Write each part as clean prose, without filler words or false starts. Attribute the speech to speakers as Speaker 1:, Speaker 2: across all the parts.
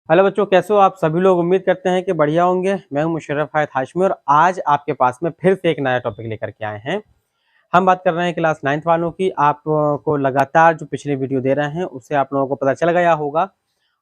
Speaker 1: Hello बच्चों, कैसे हो आप सभी लोग। उम्मीद करते हैं कि बढ़िया होंगे। मैं हूं मुशर्रफ हायत हाशमी और आज आपके पास में फिर से एक नया टॉपिक लेकर के आए हैं। हम बात कर रहे हैं क्लास 9th वालों की। आपको लगातार जो पिछले वीडियो दे रहे हैं उससे आप लोगों को पता चल गया होगा।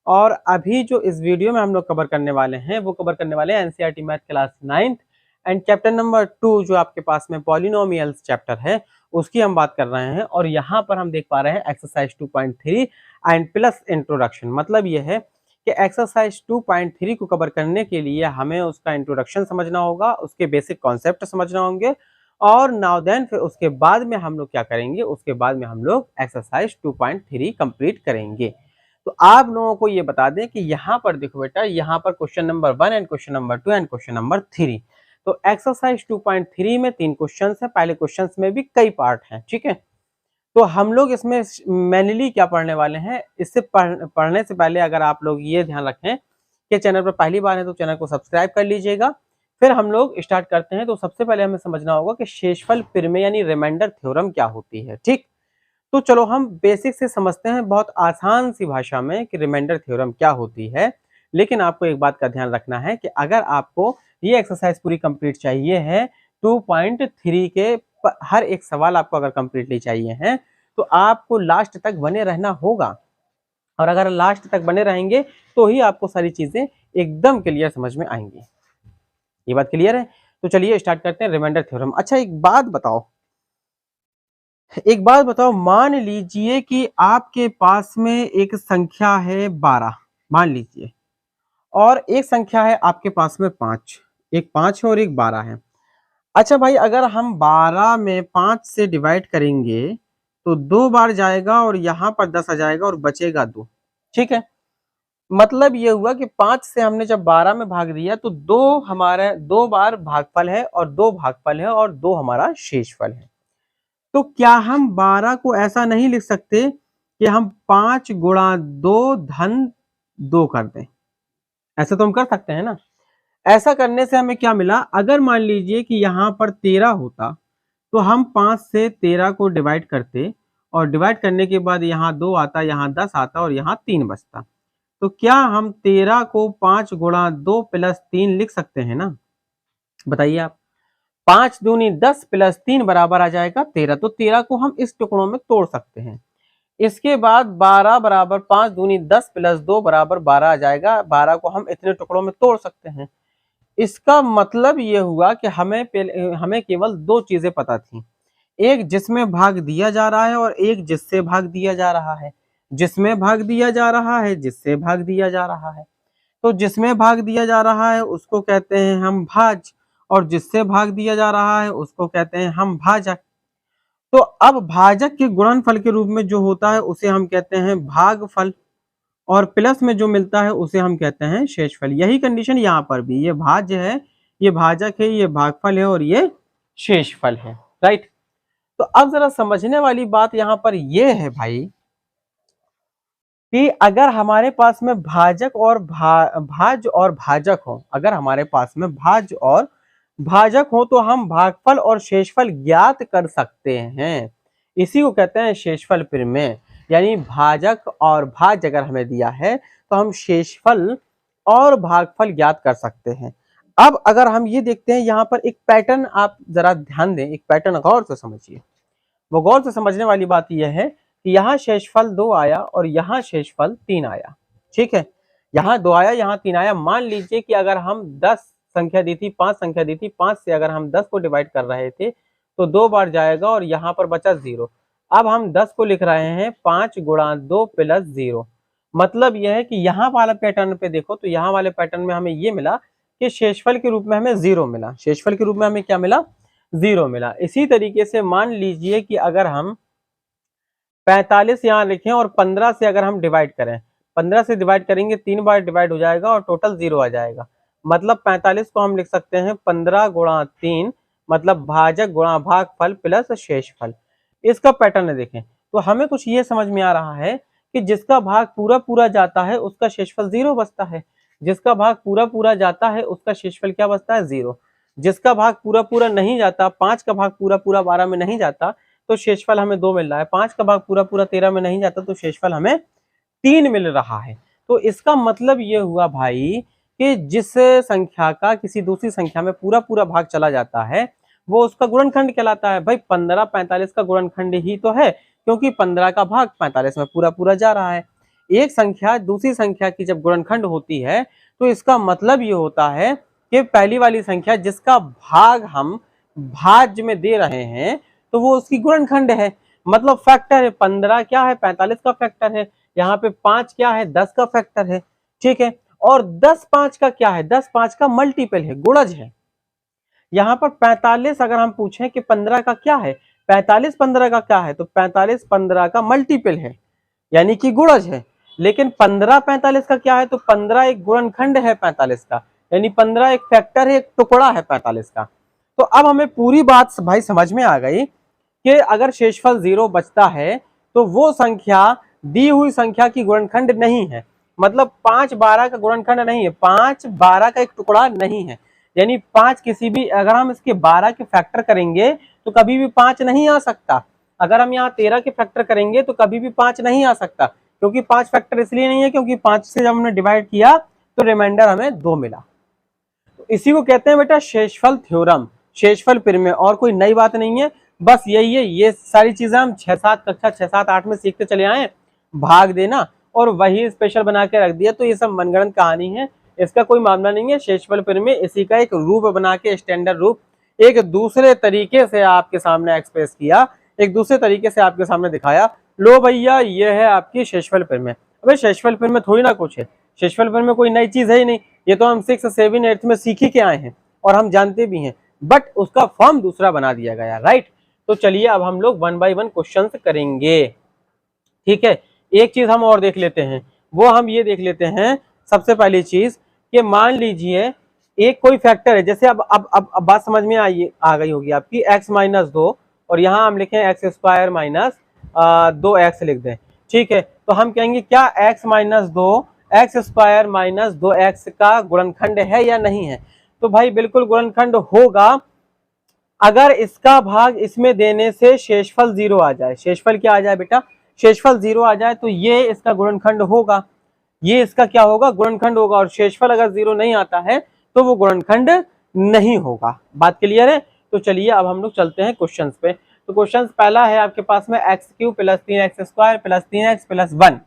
Speaker 1: और अभी जो इस वीडियो में हम लोग कवर करने वाले हैं वो कवर करने वाले हैं NCERT math class 9th and chapter number 2 जो आपके पास में पॉलिनोमियल्स चैप्टर है उसकी हम बात कर रहे हैं। और यहाँ पर हम देख पा रहे हैं एक्सरसाइज 2.3 एंड प्लस इंट्रोडक्शन। मतलब ये है कि एक्सरसाइज 2.3 को कवर करने के लिए हमें उसका इंट्रोडक्शन समझना होगा, उसके बेसिक कॉन्सेप्ट समझना होंगे। और नाउ देन फिर उसके बाद में हम लोग क्या करेंगे, उसके बाद में हम लोग एक्सरसाइज 2.3 कंप्लीट करेंगे। तो आप लोगों को ये बता दें कि यहाँ पर देखो बेटा, यहाँ पर question number 1 and question number 2 and question number 3। तो एक्सरसाइज 2.3 में 3 क्वेश्चन है। पहले क्वेश्चन में भी कई पार्ट हैं, ठीक है। तो हम लोग इसमें मेनली क्या पढ़ने वाले हैं, इससे पढ़ने से पहले अगर आप लोग ये ध्यान रखें कि चैनल पर पहली बार है तो चैनल को सब्सक्राइब कर लीजिएगा। फिर हम लोग स्टार्ट करते हैं। तो सबसे पहले हमें समझना होगा कि शेषफल प्रमेय यानी रिमाइंडर थ्योरम क्या होती है, ठीक। तो चलो हम बेसिक से समझते हैं बहुत आसान सी भाषा में कि रिमाइंडर थ्योरम क्या होती है। लेकिन आपको एक बात का ध्यान रखना है कि अगर आपको ये एक्सरसाइज पूरी कंप्लीट चाहिए है 2.3 के हर एक सवाल आपको अगर कंप्लीटली चाहिए है तो आपको लास्ट तक बने रहना होगा। और अगर लास्ट तक बने रहेंगे तो ही आपको सारी चीजें एकदम क्लियर समझ में आएंगी। ये बात क्लियर है। तो चलिए स्टार्ट करते हैं रिमाइंडर थ्योरम। अच्छा एक बात बताओ, मान लीजिए कि आपके पास में एक संख्या है 12, मान लीजिए, और एक संख्या है आपके पास में 5। एक 5 है और एक 12 है। अच्छा भाई, अगर हम 12 में 5 से डिवाइड करेंगे तो 2 बार जाएगा और यहाँ पर 10 आ जाएगा और बचेगा 2, ठीक है। मतलब ये हुआ कि 5 से हमने जब 12 में भाग दिया तो 2 हमारा 2 बार भागफल है और 2 भागफल है और 2 हमारा शेषफल है। तो क्या हम 12 को ऐसा नहीं लिख सकते कि हम 5 गुणा 2 धन 2 कर दें? ऐसा तो हम कर सकते हैं ना। ऐसा करने से हमें क्या मिला, अगर मान लीजिए कि यहाँ पर 13 होता तो हम 5 से 13 को डिवाइड करते और डिवाइड करने के बाद यहाँ 2 आता, यहाँ 10 आता और यहाँ 3 बचता। तो क्या हम 13 को 5 गुणा 2 प्लस 3 लिख सकते हैं ना? बताइए आप। 5 दूनी 10 प्लस 3 बराबर आ जाएगा 13। तो 13 को हम इस टुकड़ों में तोड़ सकते हैं। इसके बाद 12 बराबर 5 दूनी 10 प्लस 2 बराबर 12 आ जाएगा। 12 को हम इतने टुकड़ों में तोड़ सकते हैं। इसका मतलब ये हुआ कि हमें केवल 2 चीजें पता थी। एक जिसमें भाग दिया जा रहा है और एक जिससे भाग दिया जा रहा है। जिसमें भाग दिया जा रहा है, जिससे भाग दिया जा रहा है। तो जिसमें भाग दिया जा रहा है उसको कहते हैं हम भाज, और जिससे भाग दिया जा रहा है उसको कहते हैं हम भाजक। तो अब भाजक के गुणनफल के रूप में जो होता है उसे हम कहते हैं भागफल, और प्लस में जो मिलता है उसे हम कहते हैं शेषफल। यही कंडीशन यहाँ पर भी, ये भाज्य है, ये भाजक है, ये भागफल है और ये शेषफल है, राइट। तो अब जरा समझने वाली बात यहाँ पर ये है भाई कि अगर हमारे पास में भाजक और भाज और भाजक हो, अगर हमारे पास में भाज और भाजक हो तो हम भागफल और शेषफल ज्ञात कर सकते हैं। इसी को कहते हैं शेषफल प्रमेय। यानी भाजक और भाज अगर हमें दिया है तो हम शेषफल और भागफल ज्ञात कर सकते हैं। अब अगर हम ये देखते हैं यहाँ पर एक पैटर्न, आप जरा ध्यान दें, एक पैटर्न गौर से समझिए। वो गौर से समझने वाली बात यह है कि यहाँ शेषफल 2 आया और यहाँ शेषफल 3 आया, ठीक है। यहाँ 2 आया, यहाँ 3 आया। मान लीजिए कि अगर हम 10 संख्या दी थी, 5 संख्या दी थी, 5 से अगर हम 10 को डिवाइड कर रहे थे तो 2 बार जाएगा और यहाँ पर बचा 0। अब हम 10 को लिख रहे हैं 5 गुणा 2 प्लस 0। मतलब यह है कि यहाँ वाला पैटर्न पे देखो तो यहाँ वाले पैटर्न में हमें ये मिला कि शेषफल के रूप में हमें 0 मिला। शेषफल के रूप में हमें क्या मिला? 0 मिला। इसी तरीके से मान लीजिए कि अगर हम 45 यहाँ लिखें और 15 से अगर हम डिवाइड करें, 15 से डिवाइड करेंगे 3 बार डिवाइड हो जाएगा और टोटल 0 आ जाएगा। मतलब 45 को हम लिख सकते हैं 15 गुणा 3, मतलब भाजक गुणा भागफल प्लस शेषफल। इसका पैटर्न देखें तो हमें कुछ ये समझ में आ रहा है कि जिसका भाग पूरा पूरा जाता है उसका शेषफल 0 बचता है। जिसका भाग पूरा पूरा जाता है उसका शेषफल क्या बचता है? 0। जिसका भाग पूरा पूरा नहीं जाता, 5 का भाग पूरा पूरा 12 में नहीं जाता तो शेषफल हमें 2 मिल रहा है। 5 का भाग पूरा पूरा 13 में नहीं जाता तो शेषफल हमें 3 मिल रहा है। तो इसका मतलब ये हुआ भाई कि जिस संख्या का किसी दूसरी संख्या में पूरा पूरा भाग चला जाता है वो उसका गुणनखंड कहलाता है। भाई 15 45 का गुणनखंड ही तो है, क्योंकि 15 का भाग 45 में पूरा पूरा जा रहा है। एक संख्या दूसरी संख्या की जब गुणनखंड होती है तो इसका मतलब ये होता है कि पहली वाली संख्या जिसका भाग हम भाज्य में दे रहे हैं तो वो उसकी गुणनखंड है, मतलब फैक्टर है। 15 क्या है, 45 का फैक्टर है। यहाँ पे 5 क्या है, 10 का फैक्टर है। ठीक है, और 10 5 का क्या है, 10 5 का मल्टीपल है, गुणज है। यहाँ पर 45 अगर हम पूछें कि 15 का क्या है, 45 15 का क्या है, तो 45 15 का मल्टीपल है, यानी कि गुणज है। लेकिन 15 45 का क्या है, तो 15 एक गुणनखंड है 45 का, यानी 15 एक फैक्टर है, एक टुकड़ा है 45 का। तो अब हमें पूरी बात भाई समझ में आ गई कि अगर शेषफल 0 बचता है तो वो संख्या दी हुई संख्या की गुणनखंड नहीं है, मतलब 5 12 का गुणनखंड नहीं है, 5 12 का एक टुकड़ा नहीं है। यानी 5 किसी भी, अगर हम इसके 12 के फैक्टर करेंगे तो कभी भी 5 नहीं आ सकता। अगर हम यहाँ 13 के फैक्टर करेंगे तो कभी भी 5 नहीं आ सकता, क्योंकि 5 फैक्टर इसलिए नहीं है क्योंकि 5 से जब हमने डिवाइड किया तो रिमाइंडर हमें 2 मिला। तो इसी को कहते हैं बेटा शेषफल थ्योरम, शेषफल प्रमेय, और कोई नई बात नहीं है, बस यही है। ये सारी चीजें हम 6-7 कक्षा 6-7 8 में सीखते चले आए, भाग देना और वही स्पेशल बना के रख दिया, तो ये सब मनगढ़ंत कहानी है, इसका कोई मामला नहीं है। शेषफल प्रमेय इसी का एक रूप बना के, स्टैंडर्ड रूप, एक दूसरे तरीके से आपके सामने एक्सप्रेस किया, एक दूसरे तरीके से आपके सामने दिखाया। लो भैया ये है आपकी शेषफल प्रमेय। अबे शेषफल प्रमेय थोड़ी ना कुछ है, शेषफल प्रमेय कोई नई चीज है ही नहीं, ये तो हम 6 7 8 में सीख ही के आए हैं और हम जानते भी हैं, बट उसका फॉर्म दूसरा बना दिया गया, राइट। तो चलिए अब हम लोग 1 बाय 1 क्वेश्चन करेंगे। ठीक है, एक चीज हम और देख लेते हैं, वो हम ये देख लेते हैं सबसे पहली चीज कि मान लीजिए एक कोई फैक्टर है, जैसे अब बात समझ में आ गई होगी आपकी, x माइनस 2 और यहाँ हम लिखें एक्स स्क्वायर माइनस 2x लिख दें। ठीक है, तो हम कहेंगे क्या x minus 2 x square minus 2x का गुणनखंड है या नहीं है। तो भाई बिल्कुल गुणनखंड होगा अगर इसका भाग इसमें देने से शेषफल 0 आ जाए। शेषफल क्या आ जाए बेटा, शेषफल 0 आ जाए तो ये इसका गुणनखंड होगा, ये इसका क्या होगा, गुणनखंड होगा। और शेषफल अगर 0 नहीं आता है तो वो गुणनखंड नहीं होगा। बात क्लियर है। तो चलिए अब हम लोग चलते हैं क्वेश्चंस पे। तो क्वेश्चन पहला है आपके पास में x³ plus 3x square plus 3x plus 1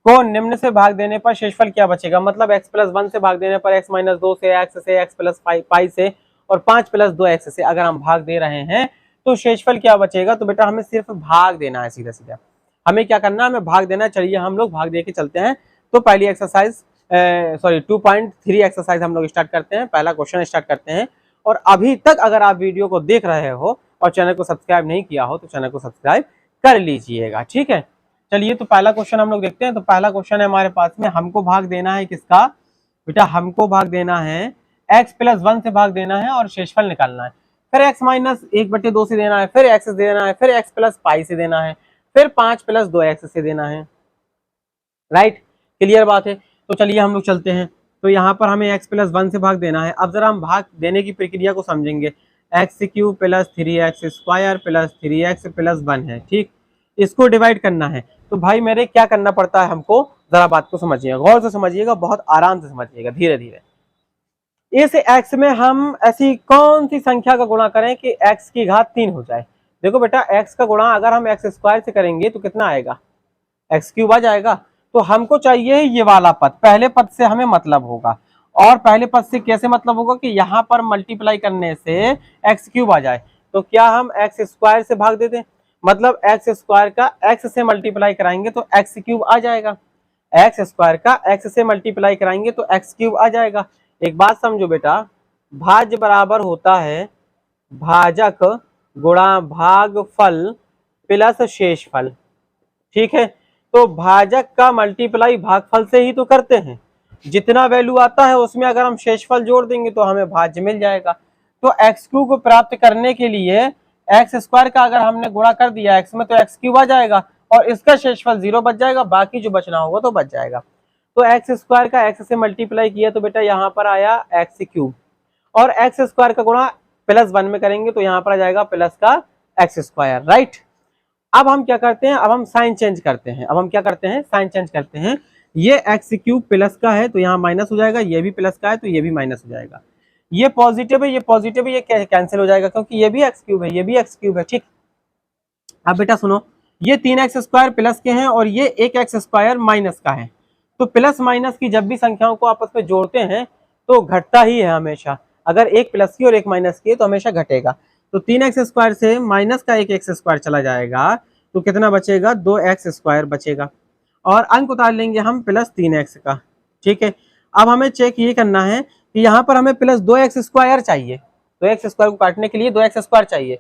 Speaker 1: को निम्न से भाग देने पर शेषफल क्या बचेगा। मतलब x प्लस 1 से भाग देने पर x माइनस 2 से, x से, x प्लस पाई से और 5 प्लस 2x से अगर हम भाग दे रहे हैं तो शेषफल क्या बचेगा। तो बेटा हमें सिर्फ भाग देना है, सीधा सीधा हमें क्या करना है, हमें भाग देना। चलिए हम लोग भाग दे के चलते हैं। तो पहली एक्सरसाइज 2.3 एक्सरसाइज हम लोग स्टार्ट करते हैं, पहला क्वेश्चन स्टार्ट करते हैं। और अभी तक अगर आप वीडियो को देख रहे हो और चैनल को सब्सक्राइब नहीं किया हो तो चैनल को सब्सक्राइब कर लीजिएगा। ठीक है, चलिए तो पहला क्वेश्चन हम लोग देखते हैं। तो पहला क्वेश्चन है हमारे पास में, हमको भाग देना है किसका बेटा, हमको भाग देना है x प्लस 1 से भाग देना है और शेषफल निकालना है। फिर x माइनस 1/2 से देना है, फिर x से देना है, फिर x प्लस पाई से देना है, फिर 5 प्लस 2x से देना है। राइट, क्लियर बात है। तो चलिए हम लोग चलते हैं। तो यहाँ पर हमें x प्लस 1 से भाग देना है। अब जरा हम भाग देने की प्रक्रिया को समझेंगे। x³ plus 3x square plus 3x plus 1 है, ठीक, इसको डिवाइड करना है। तो भाई मेरे क्या करना पड़ता है हमको, जरा बात को समझिएगा, गौर से समझिएगा, बहुत आराम से समझिएगा, धीरे धीरे। इस x में हम ऐसी कौन सी संख्या का गुणा करें कि x की घात 3 हो जाए। देखो बेटा x का गुणा अगर हम x स्क्वायर से करेंगे तो कितना आएगा, x³ आ जाएगा। तो हमको चाहिए ये वाला पद, पहले पद से हमें मतलब होगा। और पहले पद से कैसे मतलब होगा कि यहाँ पर मल्टीप्लाई करने से x³ आ जाए। तो क्या हम x स्क्वायर से भाग देते, मतलब x स्क्वायर का x से मल्टीप्लाई कराएंगे तो x³ आ जाएगा, x स्क्वायर का x से मल्टीप्लाई कराएंगे तो x³ आ जाएगा। एक बात समझो बेटा, भाज्य बराबर होता है भाजक गुणा भागफल प्लस शेषफल। ठीक है, तो भाजक का मल्टीप्लाई भागफल से ही तो करते हैं, जितना वैल्यू आता है उसमें अगर हम शेषफल जोड़ देंगे तो हमें भाज्य मिल जाएगा। तो x³ को प्राप्त करने के लिए x स्क्वायर का अगर हमने गुणा कर दिया x में तो x³ आ जाएगा और इसका शेषफल 0 बच जाएगा, बाकी जो बचना होगा तो बच जाएगा। तो एक्स स्क्वायर का x से मल्टीप्लाई किया तो बेटा यहाँ पर आया x³ और x स्क्वायर का गुणा प्लस 1 में करेंगे तो यहाँ पर आ जाएगा प्लस का x स्क्वायर। राइट, अब हम क्या करते हैं, अब हम साइन चेंज करते हैं। अब हम क्या करते हैं, साइन चेंज करते हैं। ये एक्स क्यूब प्लस का है तो यहाँ माइनस हो जाएगा, ये भी प्लस का है तो ये भी माइनस हो जाएगा। ये पॉजिटिव है, ये पॉजिटिव है, ये कैंसिल हो जाएगा क्योंकि ये भी एक्स क्यूब है, ये भी एक्स क्यूब है। ठीक, अब बेटा सुनो, ये 3x² प्लस के हैं और ये 1x² माइनस का है। तो प्लस माइनस की जब भी संख्याओं को आपस में जोड़ते हैं तो घटता ही है हमेशा। अगर एक प्लस की और एक माइनस की है तो हमेशा घटेगा। तो 3x² से माइनस का 1x² चला जाएगा तो कितना बचेगा, 2x² बचेगा। और अंक उतार लेंगे हम प्लस 3x का। ठीक है, अब हमें चेक ये करना है कि यहाँ पर हमें प्लस 2x² चाहिए, 2x² को काटने के लिए 2x² चाहिए।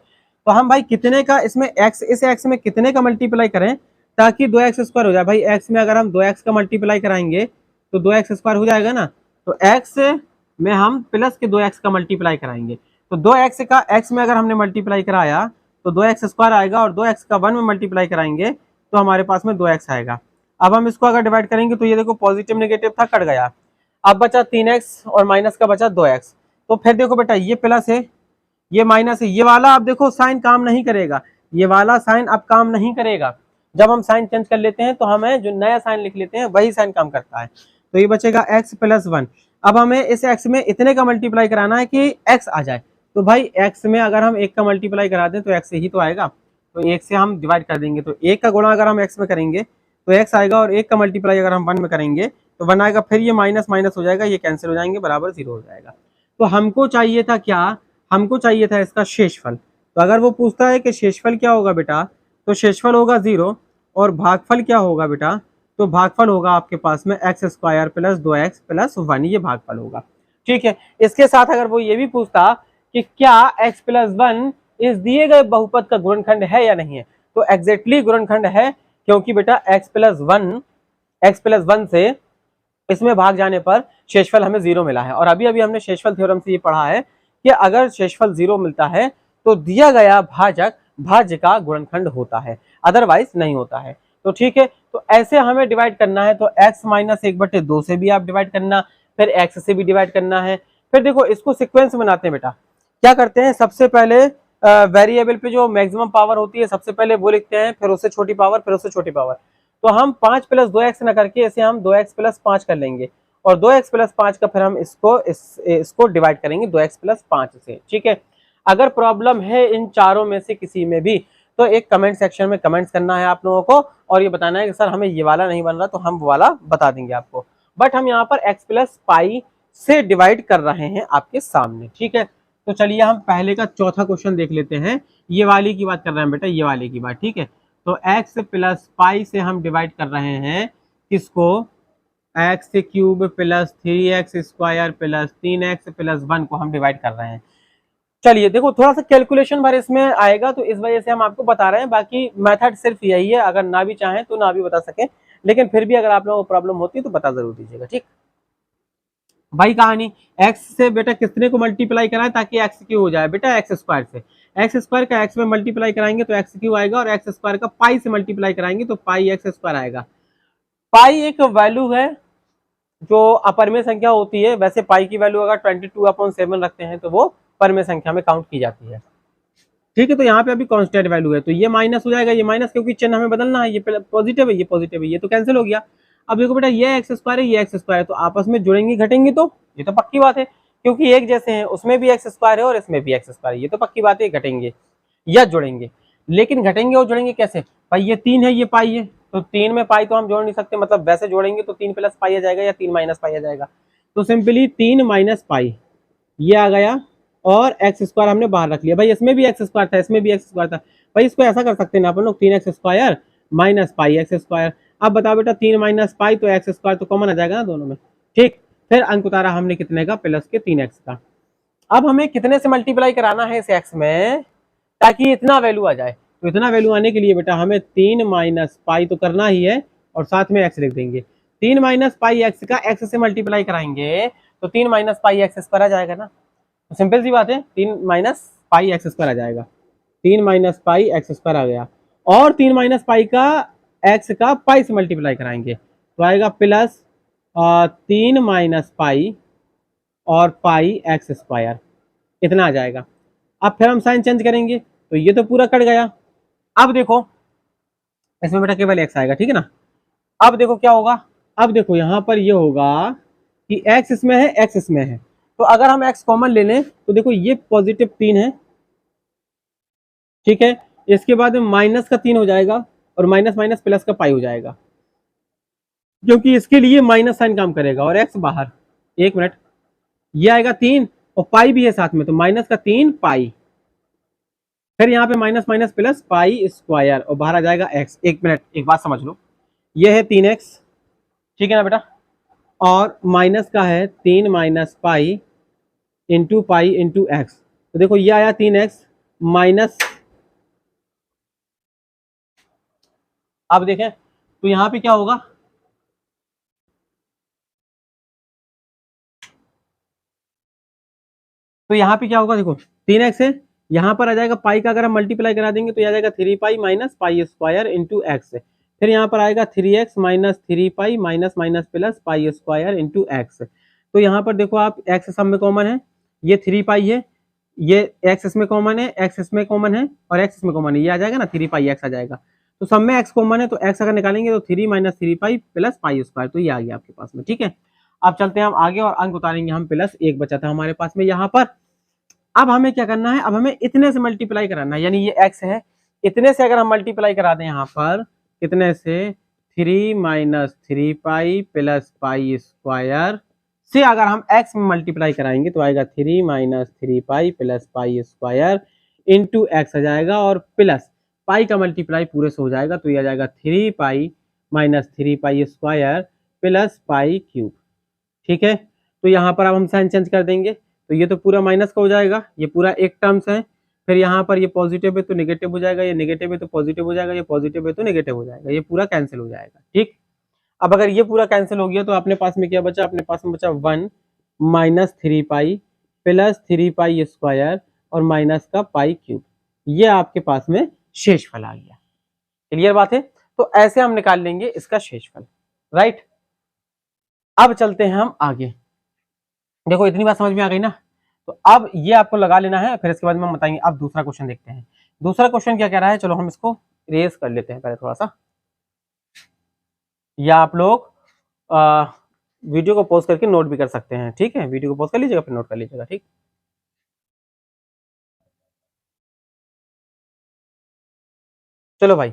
Speaker 1: तो हम भाई कितने का इसमें x, इस x में कितने का मल्टीप्लाई करें ताकि 2x² हो जाए। भाई x में अगर हम 2x का मल्टीप्लाई कराएंगे तो 2x² हो जाएगा ना, तो x में हम प्लस के 2x का मल्टीप्लाई कराएंगे। तो 2x का x में अगर हमने मल्टीप्लाई कराया तो 2x² आएगा और 2x का 1 में मल्टीप्लाई कराएंगे तो हमारे पास में 2x आएगा। अब हम इसको अगर डिवाइड करेंगे तो ये देखो पॉजिटिव नेगेटिव था, कट गया। अब बचा 3x और माइनस का बचा 2x। तो फिर देखो बेटा ये प्लस है, ये माइनस है, ये वाला अब देखो साइन काम नहीं करेगा, ये वाला साइन अब काम नहीं करेगा। जब हम साइन चेंज कर लेते हैं तो हमें जो नया साइन लिख लेते हैं वही साइन काम करता है। तो ये बचेगा x + 1। अब हमें इस x में इतने का मल्टीप्लाई कराना है कि x आ जाए। तो भाई x में अगर हम 1 का मल्टीप्लाई करा दें तो x से ही तो आएगा, तो 1 से हम डिवाइड कर देंगे। तो 1 का गुणा अगर हम x में करेंगे तो x आएगा और 1 का मल्टीप्लाई अगर हम 1 में करेंगे तो 1 आएगा। फिर ये माइनस माइनस हो जाएगा, ये कैंसिल हो जाएंगे, बराबर 0 हो जाएगा। तो हमको चाहिए था क्या, हमको चाहिए था इसका शेषफल। तो अगर वो पूछता है कि शेषफल क्या होगा बेटा, तो शेषफल होगा 0 और भागफल क्या होगा बेटा, तो भागफल होगा आपके पास में x² + 2x + 1, ये भागफल होगा। ठीक है, इसके साथ अगर वो ये भी पूछता कि क्या x + 1 इस दिए गए बहुपद का गुणनखंड है या नहीं है, तो एग्जैक्टली गुणनखंड है, क्योंकि बेटा x + 1 से इसमें भाग जाने पर शेषफल हमें 0 मिला है। और अभी अभी हमने शेषफल थ्योरम से ये पढ़ा है कि अगर शेषफल 0 मिलता है तो दिया गया भाजक भाज्य का गुणनखंड होता है, अदरवाइज नहीं होता है। तो ठीक है, तो ऐसे हमें डिवाइड करना है। तो x - 1/2 से भी आप डिवाइड करना, फिर x से भी डिवाइड करना है। फिर देखो इसको सिक्वेंस बनाते हैं बेटा। क्या करते हैं, सबसे पहले वेरिएबल पे जो मैक्सिमम पावर होती है सबसे पहले वो लिखते हैं, फिर उससे छोटी पावर, फिर उससे छोटी पावर। तो हम 5 + 2x न करके इसे हम 2x + 5 कर लेंगे और 2x + 5 का फिर हम इसको डिवाइड करेंगे 2x + 5 से। ठीक है, अगर प्रॉब्लम है इन चारों में से किसी में भी तो एक कमेंट सेक्शन में कमेंट्स करना है आप लोगों को और ये बताना है कि सर हमें ये वाला नहीं बन रहा, तो हम वो वाला बता देंगे आपको। बट हम यहाँ पर x + पाई से डिवाइड कर रहे हैं आपके सामने। ठीक है, तो चलिए हम पहले का चौथा क्वेश्चन देख लेते हैं। ये वाली की बात कर रहे हैं बेटा, ये वाली की बात। ठीक है, तो x + पाई से हम डिवाइड कर रहे हैं किसको, x³ + 3x² + 3x + 1 को हम डिवाइड कर रहे हैं। चलिए देखो थोड़ा सा कैलकुलेशन भर इसमें आएगा तो इस वजह से हम आपको बता रहे हैं, बाकी मेथड सिर्फ यही है। अगर ना भी चाहें तो ना भी बता सकें, लेकिन फिर भी अगर आप लोगों को प्रॉब्लम होती है तो बता जरूर दीजिएगा। ठीक, भाई कहानी x से बेटा कितने को मल्टीप्लाई कराएं ताकि x³ हो जाए बेटा, x² से। x² का x में मल्टीप्लाई कराएंगे तो x³ आएगा और x² का पाई से मल्टीप्लाई कराएंगे तो पाई x² आएगा। पाई एक वैल्यू है जो अपरमेय संख्या होती है। वैसे पाई की वैल्यू अगर 22/7 रखते हैं तो वो परमेय संख्या में काउंट की जाती है। ठीक है, तो यहाँ पे अभी कांस्टेंट वैल्यू है तो ये माइनस हो जाएगा, ये माइनस क्योंकि चिन्ह हमें बदलना है, ये पॉजिटिव है, ये पॉजिटिव है, ये तो कैंसिल हो गया। अब देखो बेटा ये x² है, ये x² है, तो आपस में जुड़ेंगे घटेंगे, तो ये तो पक्की बात है क्योंकि एक जैसे हैं, उसमें भी x² है और इसमें भी x² है, ये तो पक्की बात है घटेंगे या जुड़ेंगे। लेकिन घटेंगे और जुड़ेंगे कैसे, भाई ये 3 है, ये पाई है, तो 3 में पाई तो हम जोड़ नहीं सकते, मतलब वैसे जोड़ेंगे तो 3 + पाई आ जाएगा या 3 - पाई आ जाएगा। तो सिंपली 3 - पाई ये आ गया और x² हमने बाहर रख लिया। भाई इसमें भी x² था, इसमें भी x² था, भाई इसको ऐसा कर सकते हैं ना अपन लोग, 3x² - पाई x²। अब बताओ बेटा 3 - पाई तो x² तो कॉमन आ जाएगा ना दोनों में। ठीक, फिर अंक उतारा हमने कितने का, प्लस के 3x का। अब हमें कितने से मल्टीप्लाई कराना है इस x में ताकि इतना वैल्यू आ जाए, तो इतना वैल्यू आने के लिए बेटा हमें 3 - पाई तो करना ही है और साथ में x लिख देंगे। 3 - पाई x का x से मल्टीप्लाई कराएंगे तो 3 - पाई x² आ जाएगा ना, तो सिंपल सी बात है 3 - पाई x² आ जाएगा। 3 - पाई x² आ गया और 3 - पाई का x का पाई से मल्टीप्लाई कराएंगे तो आएगा प्लस 3 - पाई और पाई x², इतना आ जाएगा। अब फिर हम साइन चेंज करेंगे तो ये तो पूरा कट गया। अब देखो इसमें बेटा केवल x आएगा, ठीक है ना। अब देखो क्या होगा, अब देखो यहाँ पर ये होगा कि x इसमें है, x इसमें है, तो अगर हम x कॉमन ले लें तो देखो ये पॉजिटिव 3 है, ठीक है। इसके बाद में माइनस का 3 हो जाएगा और माइनस माइनस प्लस का पाई हो जाएगा, क्योंकि इसके लिए माइनस साइन काम करेगा और x बाहर। एक मिनट, ये आएगा 3 और पाई भी है साथ में, तो माइनस का 3 पाई, फिर यहाँ पे minus minus plus pi square और बाहर आ जाएगा x। एक मिनट, एक बात समझ लो, ये है 3x, ठीक है ना बेटा, और माइनस का है 3 माइनस पाई इंटू एक्स, तो देखो ये आया 3x माइनस, अब देखें तो यहाँ पे क्या होगा, तो यहाँ पे क्या होगा, देखो 3x है, यहाँ पर आ जाएगा पाई का, अगर हम मल्टीप्लाई करा देंगे तो ये आ जाएगा 3 pi minus pi square into x, फिर यहाँ पर आएगा 3x minus 3 pi minus minus plus pi square into x. तो यहाँ पर देखो आप x सब में कॉमन है, ये 3 पाई है, ये x इसमें कॉमन है, x इसमें कॉमन है और x इसमें कॉमन है, ये आ जाएगा ना 3 पाई x आ जाएगा, तो सब में x कॉमन है, तो x अगर निकालेंगे तो 3 minus 3 pi plus pi square, तो ये आ गया आपके पास में, ठीक है। अब चलते हैं हम आगे और अंक उतारेंगे हम, प्लस 1 बचा था हमारे पास में यहाँ पर। अब हमें क्या करना है, अब हमें इतने से मल्टीप्लाई कराना है, यानी ये x है, इतने से अगर हम मल्टीप्लाई करा दें यहाँ पर, कितने से 3 minus 3 pi plus pi square से अगर हम x में मल्टीप्लाई कराएंगे तो आएगा 3 minus 3 pi plus pi square into x आ जाएगा, और प्लस पाई का मल्टीप्लाई पूरे से हो जाएगा, तो ये आ जाएगा 3 pi minus 3 pi square plus pi cube, ठीक है। तो यहाँ पर अब हम साइन चेंज कर देंगे, तो ये तो पूरा माइनस का हो जाएगा, ये पूरा एक टर्म्स है, फिर यहाँ पर ये पॉजिटिव है तो नेगेटिव हो जाएगा, ये नेगेटिव है तो पॉजिटिव हो जाएगा, ये पॉजिटिव है तो नेगेटिव हो जाएगा, ये पूरा कैंसिल हो जाएगा, ठीक। अब अगर ये पूरा कैंसिल हो गया तो अपने पास में क्या बचा, अपने पास में बचा 1 minus 3 pi plus 3 pi square और माइनस का पाई क्यूब, ये आपके पास में शेषफल आ गया। क्लियर बात है, तो ऐसे हम निकाल लेंगे इसका शेषफल, राइट। अब चलते हैं हम आगे, देखो इतनी बात समझ में आ गई ना, तो अब ये आपको लगा लेना है, फिर इसके बाद में हम बताएंगे। अब दूसरा क्वेश्चन देखते हैं, दूसरा क्वेश्चन क्या कह रहा है, चलो हम इसको रेस कर लेते हैं पहले थोड़ा सा, या आप लोग वीडियो को पॉज करके नोट भी कर सकते हैं, ठीक है, वीडियो को पॉज कर लीजिएगा फिर नोट कर लीजिएगा, ठीक। चलो भाई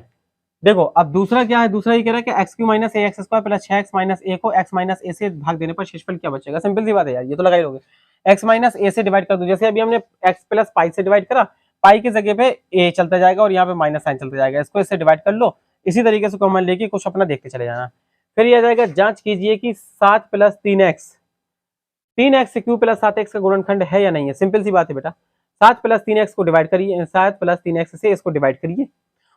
Speaker 1: देखो, अब दूसरा क्या है, दूसरा ये कह रहा है कि x q minus a x square plus 6x minus a को x माइनस ए से भाग देने पर शेषफल क्या बचेगा। सिंपल सी बात है यार, ये तो लगा ही लोगे, x माइनस ए से डिवाइड कर दो, जैसे अभी हमने x प्लस पाई से डिवाइड करा, पाई की जगह पे a चलता जाएगा और यहाँ पे माइनस साइन चलता जाएगा, इसको इससे डिवाइड कर लो, इसी तरीके से कॉमन लेके कुछ अपना देखते चले जाना। फिर ये आ जाएगा, जांच कीजिए कि 7 plus 3x Q plus 7x का गुणनखंड है या नहीं है। सिंपल सी बात है बेटा, 7 प्लस 3x को डिवाइड करिए, 7 प्लस 3x से इसको डिवाइड करिए,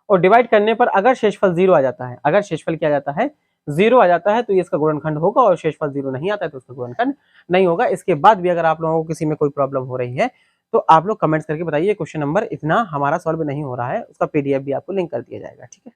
Speaker 1: और डिवाइड करने पर अगर शेषफल 0 आ जाता है, अगर शेषफल क्या आ जाता है 0 आ जाता है, तो ये इसका गुणनखंड होगा, और शेषफल 0 नहीं आता है तो इसका गुणनखंड नहीं होगा। इसके बाद भी अगर आप लोगों को किसी में कोई प्रॉब्लम हो रही है तो आप लोग कमेंट्स करके बताइए, क्वेश्चन नंबर इतना हमारा सॉल्व नहीं हो रहा है, उसका पीडीएफ भी आपको लिंक कर दिया जाएगा, ठीक है।